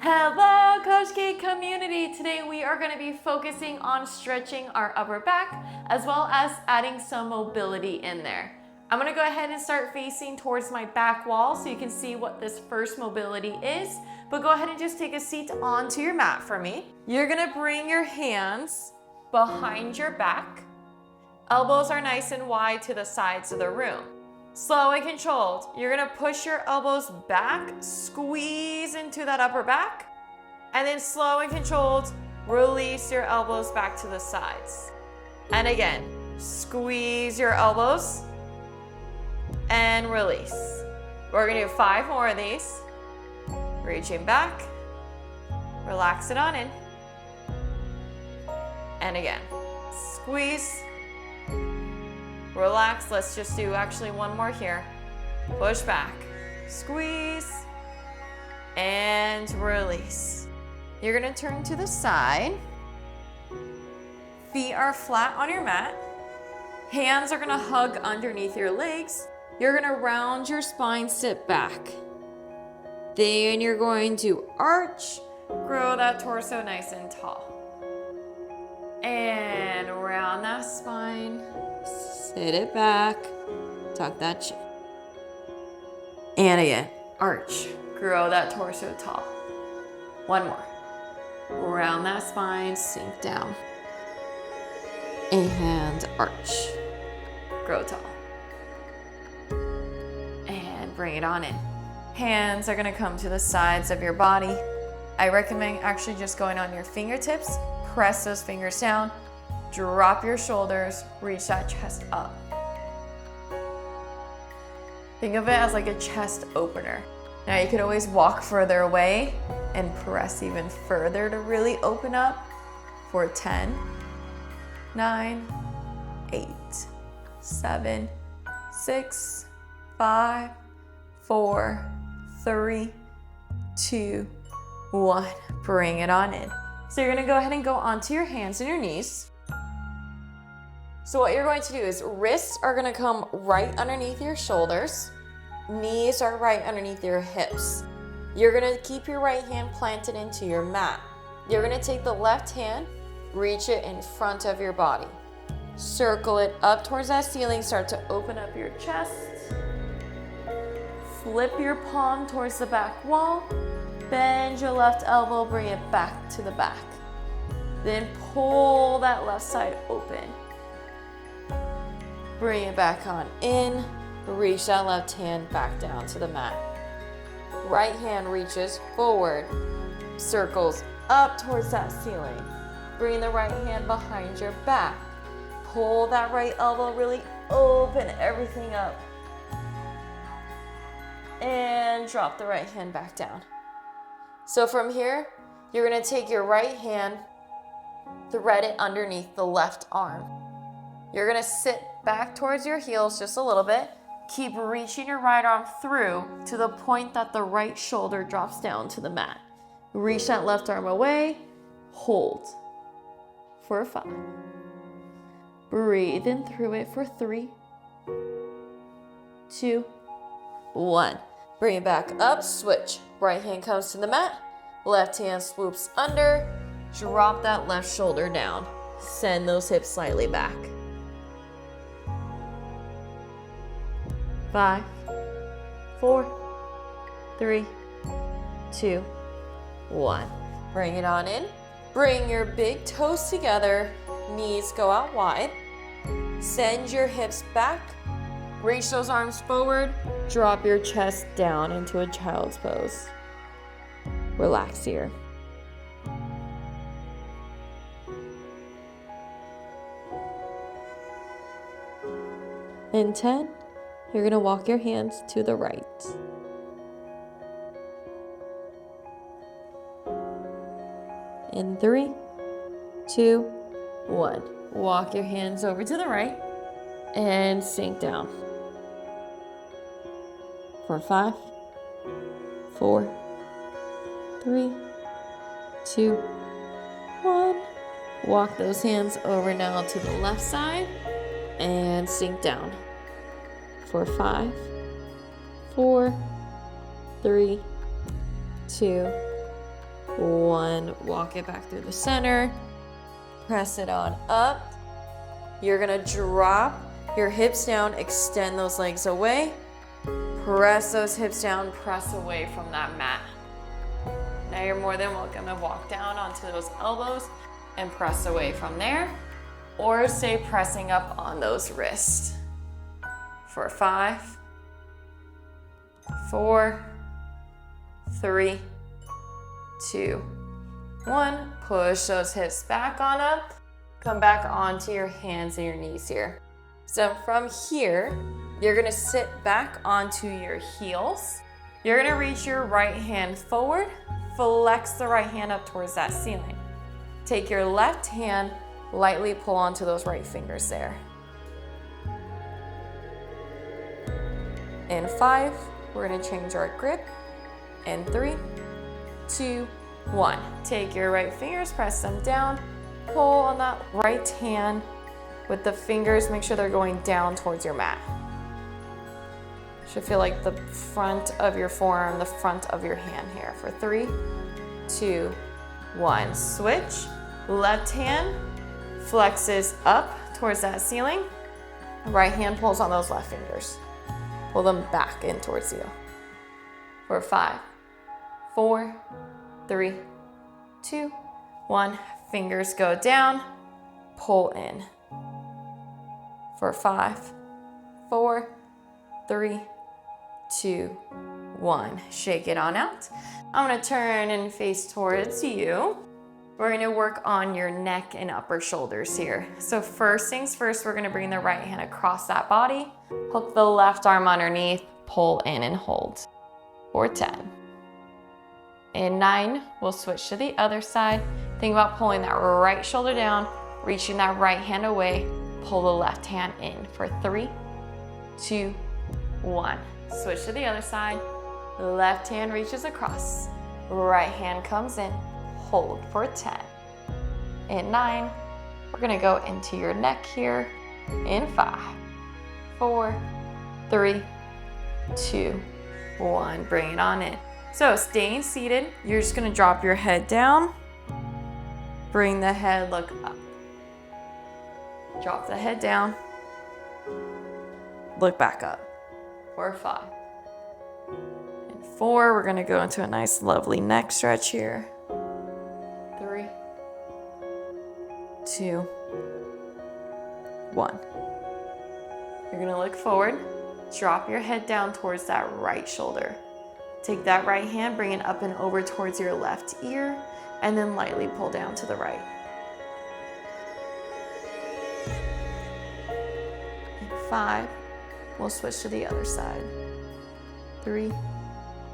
Hello, Coach K community. Today we are going to be focusing on stretching our upper back as well as adding some mobility in there. I'm going to go ahead and start facing towards my back wall so you can see what this first mobility is. But go ahead and just take a seat onto your mat for me. You're going to bring your hands behind your back. Elbows are nice and wide to the sides of the room. Slow and controlled. You're gonna push your elbows back, squeeze into that upper back, and then slow and controlled, release your elbows back to the sides. And again, squeeze your elbows and release. We're gonna do 5 more of these. Reaching back, relax it on in. And again, squeeze, relax. Let's just do actually one more here. Push back, squeeze, and release. You're gonna turn to the side. Feet are flat on your mat. Hands are gonna hug underneath your legs. You're gonna round your spine, sit back. Then you're going to arch, grow that torso nice and tall. And round that spine. Sit it back, tuck that chin. And again, arch, grow that torso tall. One more. Round that spine, sink down. And arch, grow tall. And bring it on in. Hands are gonna come to the sides of your body. I recommend actually just going on your fingertips, press those fingers down, drop your shoulders, reach that chest up. Think of it as like a chest opener. Now you could always walk further away and press even further to really open up for 10, 9, 8, 7, 6, 5, 4, 3, 2, 1. Bring it on in. So you're gonna go ahead and go onto your hands and your knees. So what you're going to do is wrists are gonna come right underneath your shoulders. Knees are right underneath your hips. You're gonna keep your right hand planted into your mat. You're gonna take the left hand, reach it in front of your body. Circle it up towards that ceiling, start to open up your chest. Flip your palm towards the back wall. Bend your left elbow, bring it back to the back. Then pull that left side open. Bring it back on in. Reach that left hand back down to the mat. Right hand reaches forward, circles up towards that ceiling. Bring the right hand behind your back. Pull that right elbow, really open everything up. And drop the right hand back down. So from here, you're gonna take your right hand, thread it underneath the left arm. You're gonna sit back towards your heels just a little bit. Keep reaching your right arm through to the point that the right shoulder drops down to the mat. Reach that left arm away, hold for 5. Breathe in through it for 3, 2, 1. Bring it back up, switch. Right hand comes to the mat, left hand swoops under, drop that left shoulder down. Send those hips slightly back. 5, 4, 3, 2, 1. Bring it on in. Bring your big toes together, knees go out wide. Send your hips back. Reach those arms forward. Drop your chest down into a child's pose. Relax here. In 10, you're gonna walk your hands to the right. In 3, 2, 1. Walk your hands over to the right and sink down. For 5, 4, 3, 2, 1. Walk those hands over now to the left side and sink down. For 5, 4, 3, 2, 1. Walk it back through the center. Press it on up. You're gonna drop your hips down, extend those legs away. Press those hips down, press away from that mat. Now you're more than welcome to walk down onto those elbows and press away from there, or stay pressing up on those wrists. For 5, 4, 3, 2, 1. Push those hips back on up. Come back onto your hands and your knees here. So from here, you're gonna sit back onto your heels. You're gonna reach your right hand forward, flex the right hand up towards that ceiling. Take your left hand, lightly pull onto those right fingers there. In 5, we're gonna change our grip. In 3, 2, 1. Take your right fingers, press them down, pull on that right hand with the fingers, make sure they're going down towards your mat. Should feel like the front of your forearm, the front of your hand here. For 3, 2, 1. Switch. Left hand flexes up towards that ceiling. Right hand pulls on those left fingers. Pull them back in towards you. For 5, 4, 3, 2, 1. Fingers go down, pull in. For 5, 4, 3, 2, 1. Shake it on out. I'm gonna turn and face towards you. We're gonna work on your neck and upper shoulders here. So first things first, we're gonna bring the right hand across that body, hook the left arm underneath, pull in and hold. For 10. In 9, we'll switch to the other side. Think about pulling that right shoulder down, reaching that right hand away, pull the left hand in. For 3, 2, 1. Switch to the other side. Left hand reaches across. Right hand comes in. Hold for 10. In 9, we're gonna go into your neck here. In 5, 4, 3, 2, 1. Bring it on in. So staying seated, you're just gonna drop your head down. Bring the head, look up. Drop the head down. Look back up. For 5. And 4, we're gonna go into a nice lovely neck stretch here. 3, 2, 1. You're gonna look forward. Drop your head down towards that right shoulder. Take that right hand, bring it up and over towards your left ear, and then lightly pull down to the right. And 5, we'll switch to the other side. 3,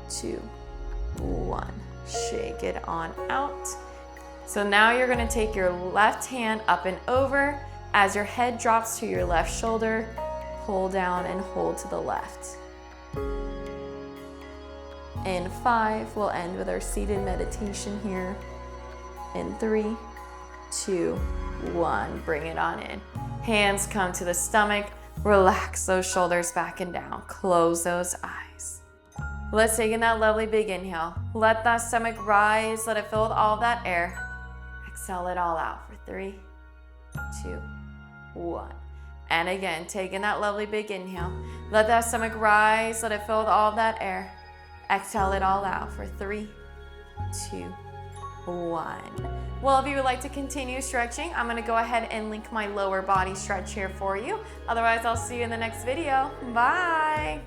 2, 1. Shake it on out. So now you're gonna take your left hand up and over. As your head drops to your left shoulder, pull down and hold to the left. In 5, we'll end with our seated meditation here. In 3, 2, 1, bring it on in. Hands come to the stomach. Relax those shoulders back and down. Close those eyes. Let's take in that lovely big inhale. Let that stomach rise. Let it fill with all that air. Exhale it all out for 3, 2, 1. And again, take in that lovely big inhale. Let that stomach rise. Let it fill with all that air. Exhale it all out for 3, 2, 1. Well, if you would like to continue stretching, I'm gonna go ahead and link my lower body stretch here for you. Otherwise, I'll see you in the next video. Bye.